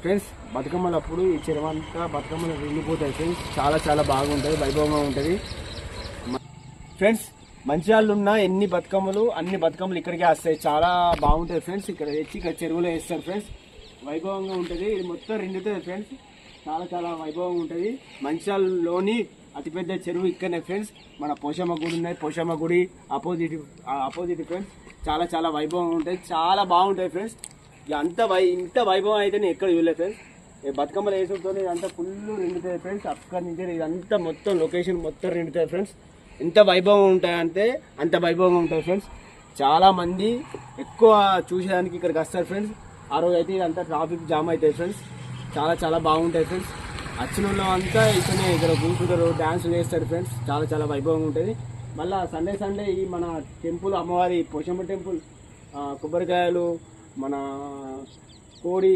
Friends బతుకమ్మలు అప్పుడు ఈ చెరువంతా బతుకమ్మలు నిండిపోతాయి ఫ్రెండ్స్. చాలా చాలా బాగుంటుంది, వైభవంగా ఉంటుంది ఫ్రెండ్స్. మంచిర్యాలలో ఉన్న ఎన్ని బతుకమ్మలు అన్ని బతుకమ్మలు ఇక్కడికే వస్తాయి. చాలా బాగుంటుంది ఫ్రెండ్స్. ఇక్కడ తెచ్చి ఇక్కడ చెరువులో వేస్తారు ఫ్రెండ్స్. వైభవంగా ఉంటుంది. ఇది మొత్తం నిండుతుంది ఫ్రెండ్స్. చాలా చాలా వైభవంగా ఉంటుంది. మంచిర్యాలలోని అతిపెద్ద చెరువు ఇక్కడనే ఫ్రెండ్స్. మన పోషమ్మ గుడి ఉన్నాయి. పోషమ్మ గుడి ఆపోజిట్ ఫ్రెండ్స్. చాలా చాలా వైభవంగా ఉంటుంది. చాలా బాగుంటుంది ఫ్రెండ్స్. ఇంత వైభవం అయితే నేను ఎక్కడ చూడలేదు ఫ్రెండ్స్. బతుకమ్మలు వేసుకుంటూ ఇదంతా ఫుల్ నిండుతుంది ఫ్రెండ్స్. అక్కడి నుంచి ఇదంతా మొత్తం లొకేషన్ మొత్తం నిండుతుంది ఫ్రెండ్స్. ఎంత వైభవం ఉంటాయంటే అంత వైభవంగా ఉంటుంది ఫ్రెండ్స్. చాలామంది ఎక్కువ చూసేదానికి ఇక్కడికి వస్తారు ఫ్రెండ్స్. ఆ రోజు అయితే ఇదంతా ట్రాఫిక్ జామ్ అవుతుంది ఫ్రెండ్స్. చాలా చాలా బాగుంటుంది ఫ్రెండ్స్. వచ్చిన అంతా ఇక్కడ కూర్చుంటారు, డ్యాన్సులు వేస్తారు ఫ్రెండ్స్. చాలా చాలా వైభవంగా ఉంటుంది. మళ్ళీ సండే ఈ మన టెంపుల్ అమ్మవారి పోషమ్మ టెంపుల్ కొబ్బరికాయలు మన కోడి